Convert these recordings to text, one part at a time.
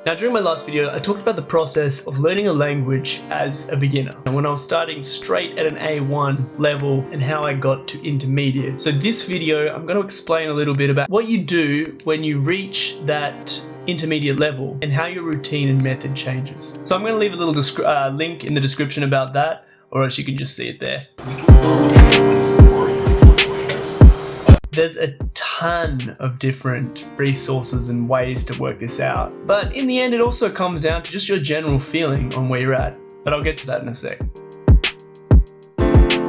Now, during my last video, I talked about the process of learning a language as a beginner, and when I was starting straight at an A1 level and how I got to intermediate. So this video, I'm going to explain a little bit about what you do when you reach that intermediate level and how your routine and method changes. So I'm going to leave a little link in the description about that, or else you can just see it there. There's a ton of different resources and ways to work this out, but in the end it also comes down to just your general feeling on where you're at, but I'll get to that in a sec.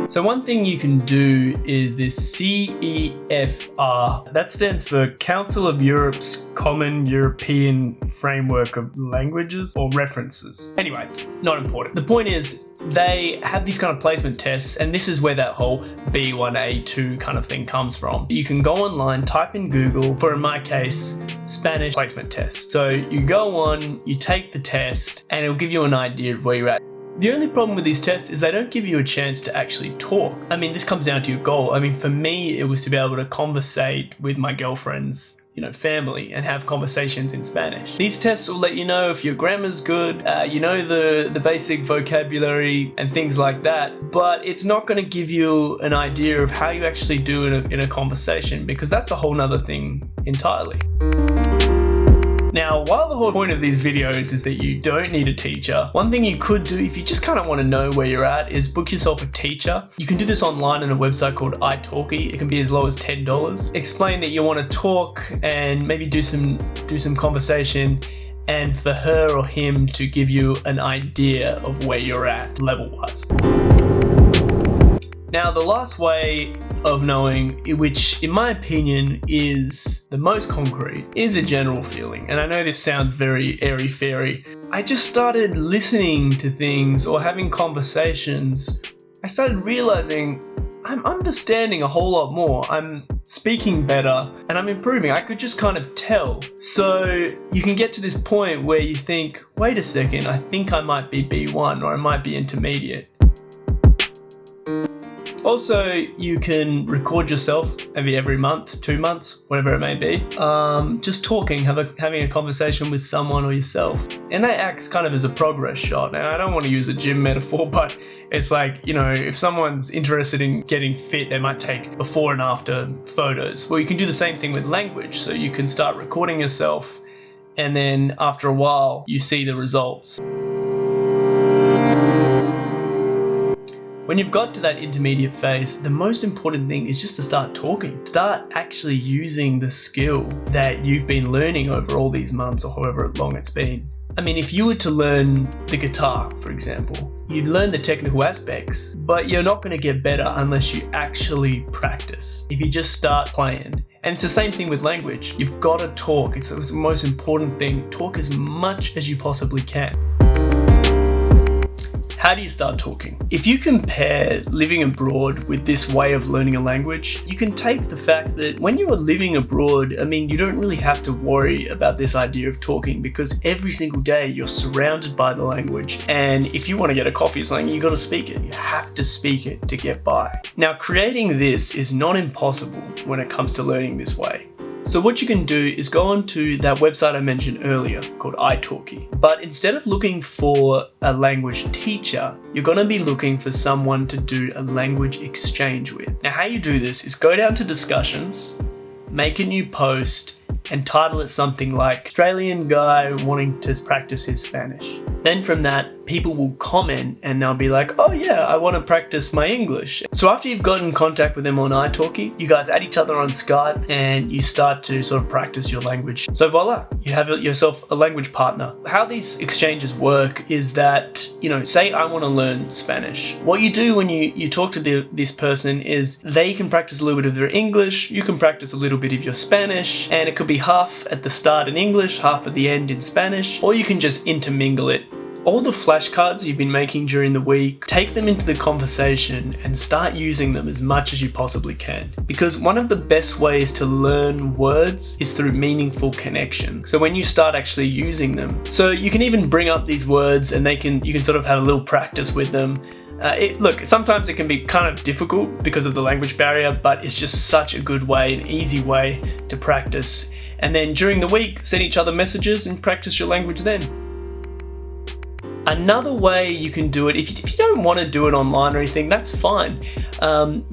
So one thing you can do is this CEFR. That stands for Council of Europe's Common European Framework of Languages or References. Anyway, not important. The point is they have these kind of placement tests, and this is where that whole B1, A2 kind of thing comes from. You can go online, type in Google, for in my case, Spanish placement test. So you go on, you take the test, and it'll give you an idea of where you're at. The only problem with these tests is they don't give you a chance to actually talk. I mean, this comes down to your goal. I mean, for me, it was to be able to conversate with my girlfriend's, family and have conversations in Spanish. These tests will let you know if your grammar's good, you know the basic vocabulary and things like that, but it's not going to give you an idea of how you actually do in a conversation, because that's a whole nother thing entirely. Now, while the whole point of these videos is that you don't need a teacher, one thing you could do if you just kind of want to know where you're at is book yourself a teacher. You can do this online on a website called italki. It can be as low as $10. Explain that you want to talk and maybe do some conversation, and for her or him to give you an idea of where you're at level-wise. Now, the last way of knowing, which in my opinion is the most concrete, is a general feeling. And I know this sounds very airy-fairy. I just started listening to things or having conversations. I started realizing I'm understanding a whole lot more. I'm speaking better and I'm improving. I could just kind of tell. So you can get to this point where you think, wait a second, I think I might be B1 or I might be intermediate. Also, you can record yourself maybe every month, 2 months, whatever it may be. Just talking, having a conversation with someone or yourself. And that acts kind of as a progress shot. Now, I don't want to use a gym metaphor, but it's like, if someone's interested in getting fit, they might take before and after photos. Well, you can do the same thing with language. So you can start recording yourself, and then after a while, you see the results. When you've got to that intermediate phase, the most important thing is just to start talking. Start actually using the skill that you've been learning over all these months or however long it's been. I mean, if you were to learn the guitar, for example, you'd learn the technical aspects, but you're not going to get better unless you actually practice. If you just start playing. And it's the same thing with language. You've got to talk. It's the most important thing. Talk as much as you possibly can. How do you start talking? If you compare living abroad with this way of learning a language, you can take the fact that when you are living abroad, I mean, you don't really have to worry about this idea of talking, because every single day you're surrounded by the language. And if you want to get a coffee or something, you got to speak it. You have to speak it to get by. Now, creating this is not impossible when it comes to learning this way. So what you can do is go on to that website I mentioned earlier called italki. But instead of looking for a language teacher, you're going to be looking for someone to do a language exchange with. Now, how you do this is go down to discussions, make a new post, and title it something like Australian guy wanting to practice his Spanish. Then from that, people will comment and they'll be like, oh yeah, I want to practice my English. So after you've gotten in contact with them on italki, you guys add each other on Skype and you start to sort of practice your language. So voila, you have yourself a language partner. How these exchanges work is that, say I want to learn Spanish. What you do when you talk to this person is they can practice a little bit of their English, you can practice a little bit of your Spanish, and it could be half at the start in English, half at the end in Spanish, or you can just intermingle it. All the flashcards you've been making during the week, take them into the conversation and start using them as much as you possibly can. Because one of the best ways to learn words is through meaningful connection. So when you start actually using them, so you can even bring up these words and you can sort of have a little practice with them. Look, sometimes it can be kind of difficult because of the language barrier, but it's just such a good way, an easy way to practice. and then during the week send each other messages and practice your language then. Another way you can do it, if you don't want to do it online or anything, that's fine.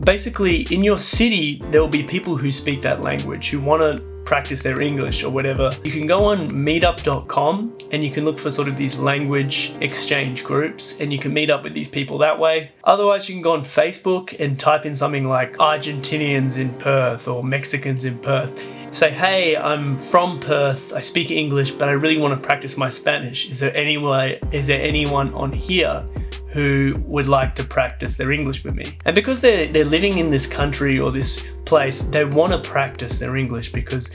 Basically, in your city, there will be people who speak that language, who want to practice their English or whatever. You can go on meetup.com and you can look for sort of these language exchange groups, and you can meet up with these people that way. Otherwise, you can go on Facebook and type in something like Argentinians in Perth or Mexicans in Perth. Say, hey, I'm from Perth, I speak English, but I really want to practice my Spanish. Is there anyone on here who would like to practice their English with me? And because they're living in this country or this place, they want to practice their English because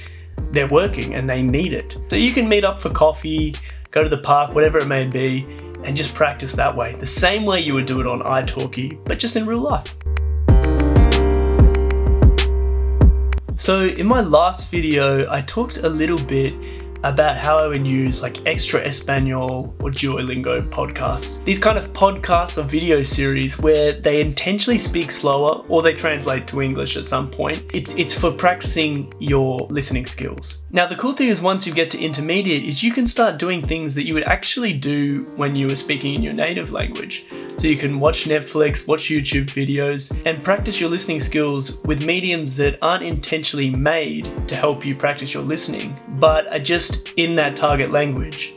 they're working and they need it. So you can meet up for coffee, go to the park, whatever it may be, and just practice that way. The same way you would do it on italki, but just in real life. So in my last video, I talked a little bit about how I would use like Extra Espanol or Duolingo podcasts. These kind of podcasts or video series where they intentionally speak slower or they translate to English at some point. It's for practicing your listening skills. Now the cool thing is, once you get to intermediate, is you can start doing things that you would actually do when you were speaking in your native language. So you can watch Netflix, watch YouTube videos, and practice your listening skills with mediums that aren't intentionally made to help you practice your listening, but are just in that target language.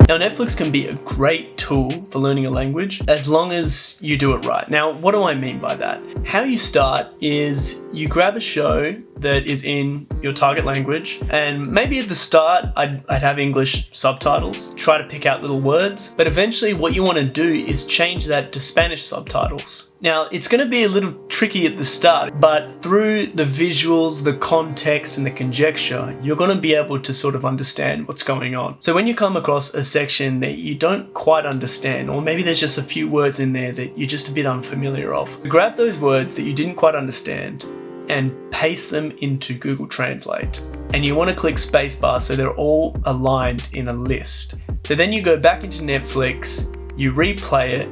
Now Netflix can be a great tool for learning a language as long as you do it right. Now what do I mean by that? How you start is you grab a show that is in your target language, and maybe at the start I'd have English subtitles, try to pick out little words, but eventually what you want to do is change that to Spanish subtitles. Now it's going to be a little tricky at the start, but through the visuals, the context and the conjecture, you're going to be able to sort of understand what's going on. So when you come across a section that you don't quite understand, or maybe there's just a few words in there that you're just a bit unfamiliar of, grab those words that you didn't quite understand and paste them into Google Translate. And you want to click spacebar so they're all aligned in a list. So then you go back into Netflix, you replay it,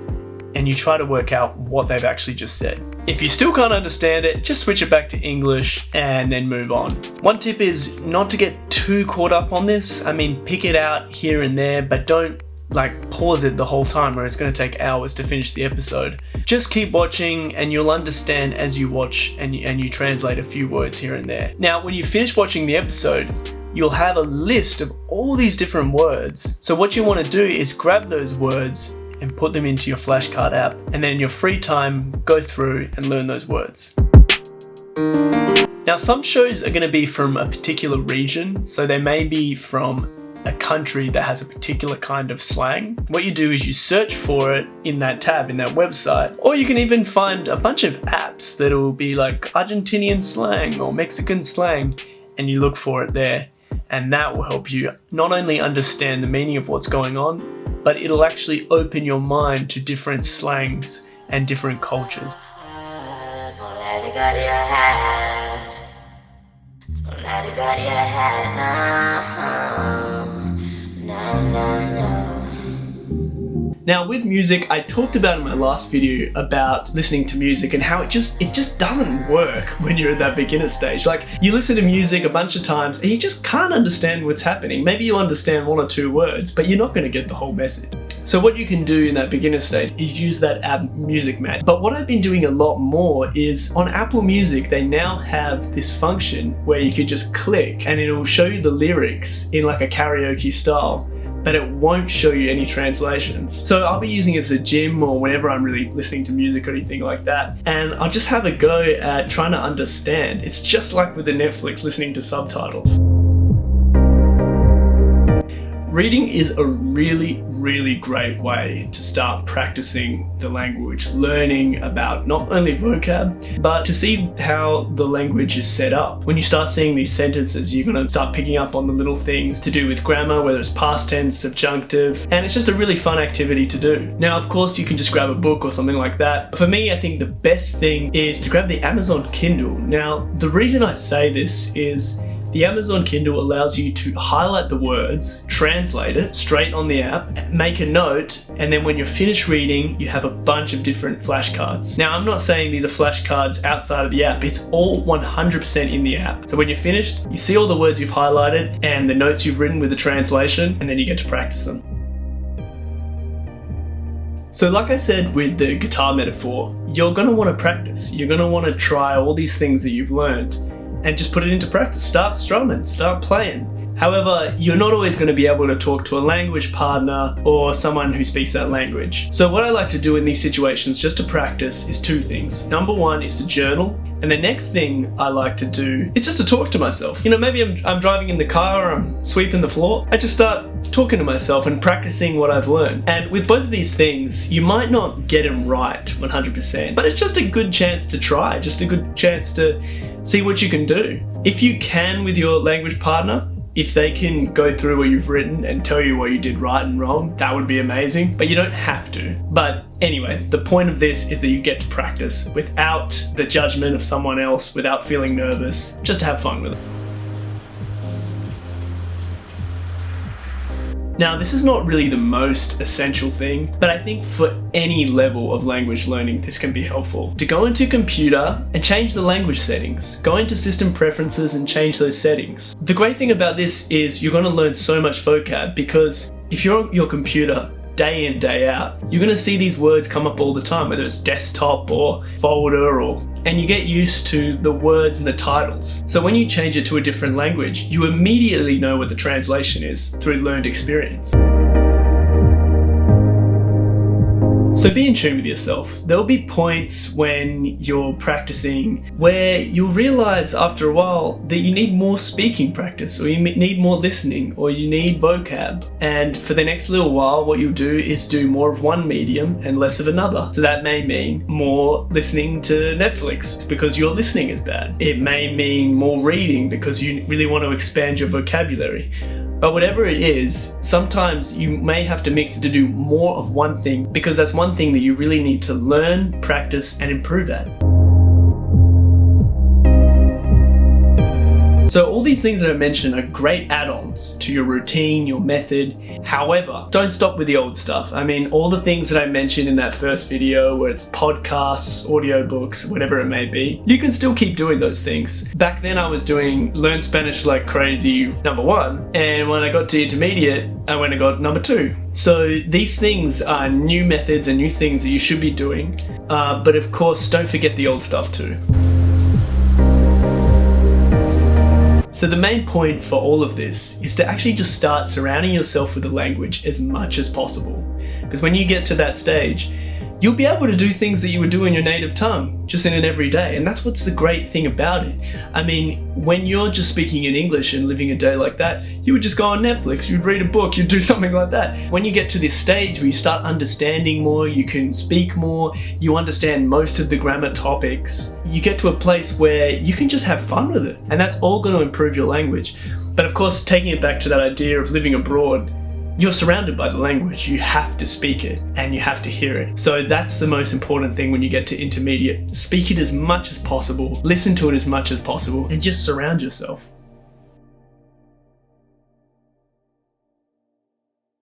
and you try to work out what they've actually just said. If you still can't understand it, just switch it back to English and then move on. One tip is not to get too caught up on this. I mean, pick it out here and there, but don't like pause it the whole time where it's going to take hours to finish the episode. Just keep watching and you'll understand as you watch and you translate a few words here and there. Now, when you finish watching the episode, you'll have a list of all these different words. So what you want to do is grab those words and put them into your flashcard app, and then in your free time, go through and learn those words. Now some shows are going to be from a particular region, so they may be from a country that has a particular kind of slang. What you do is you search for it in that tab, in that website, or you can even find a bunch of apps that will be like Argentinian slang or Mexican slang, and you look for it there, and that will help you not only understand the meaning of what's going on, but it'll actually open your mind to different slangs and different cultures. Don't let it go to your head. Don't let it go to your head, no. No, no, no. Now with music, I talked about in my last video about listening to music and how it just doesn't work when you're at that beginner stage. Like, you listen to music a bunch of times and you just can't understand what's happening. Maybe you understand one or two words, but you're not going to get the whole message. So what you can do in that beginner stage is use that app Music Match. But what I've been doing a lot more is on Apple Music, they now have this function where you could just click and it'll show you the lyrics in like a karaoke style, but it won't show you any translations. So I'll be using it as a gym or whenever I'm really listening to music or anything like that, and I'll just have a go at trying to understand. It's just like with the Netflix listening to subtitles. Reading is a really great way to start practicing the language, learning about not only vocab, but to see how the language is set up. When you start seeing these sentences, you're gonna start picking up on the little things to do with grammar, whether it's past tense, subjunctive, and it's just a really fun activity to do. Now, of course, you can just grab a book or something like that. For me, I think the best thing is to grab the Amazon Kindle. Now, the reason I say this is The Amazon Kindle allows you to highlight the words, translate it straight on the app, make a note, and then when you're finished reading, you have a bunch of different flashcards. Now, I'm not saying these are flashcards outside of the app, it's all 100% in the app. So when you're finished, you see all the words you've highlighted and the notes you've written with the translation, and then you get to practice them. So like I said with the guitar metaphor, you're going to want to practice. You're going to want to try all these things that you've learned and just put it into practice. Start strumming, start playing. However, you're not always going to be able to talk to a language partner or someone who speaks that language. So what I like to do in these situations just to practice is two things. Number one is to journal. And the next thing I like to do is just to talk to myself. You know, maybe I'm driving in the car or I'm sweeping the floor. I just start talking to myself and practicing what I've learned. And with both of these things, you might not get them right 100%, but it's just a good chance to try, just a good chance to see what you can do. If you can with your language partner, if they can go through what you've written and tell you what you did right and wrong, that would be amazing, but you don't have to. But anyway, the point of this is that you get to practice without the judgment of someone else, without feeling nervous, just to have fun with it. Now, this is not really the most essential thing, but I think for any level of language learning, this can be helpful. To go into computer and change the language settings. Go into system preferences and change those settings. The great thing about this is you're going to learn so much vocab, because if you're on your computer day in, day out, you're going to see these words come up all the time, whether it's desktop or folder and you get used to the words and the titles. So when you change it to a different language, you immediately know what the translation is through learned experience. So be in tune with yourself. There will be points when you're practicing where you'll realize after a while that you need more speaking practice, or you need more listening, or you need vocab. And for the next little while, what you'll do is do more of one medium and less of another. So that may mean more listening to Netflix because your listening is bad. It may mean more reading because you really want to expand your vocabulary. But whatever it is, sometimes you may have to mix it to do more of one thing, because that's one thing that you really need to learn, practice, and improve at. So all these things that I mentioned are great add-ons to your routine, your method. However, don't stop with the old stuff. I mean, all the things that I mentioned in that first video, where it's podcasts, audiobooks, whatever it may be, you can still keep doing those things. Back then I was doing Learn Spanish Like Crazy #1, and when I got to intermediate, I went and got #2. So these things are new methods and new things that you should be doing, but of course don't forget the old stuff too. So the main point for all of this is to actually just start surrounding yourself with the language as much as possible. Because when you get to that stage, you'll be able to do things that you would do in your native tongue, just in an everyday. And that's what's the great thing about it. I mean, when you're just speaking in English and living a day like that, you would just go on Netflix, you'd read a book, you'd do something like that. When you get to this stage where you start understanding more, you can speak more, you understand most of the grammar topics, you get to a place where you can just have fun with it. And that's all going to improve your language. But of course, taking it back to that idea of living abroad, you're surrounded by the language, you have to speak it and you have to hear it. So that's the most important thing when you get to intermediate. Speak it as much as possible, listen to it as much as possible, and just surround yourself.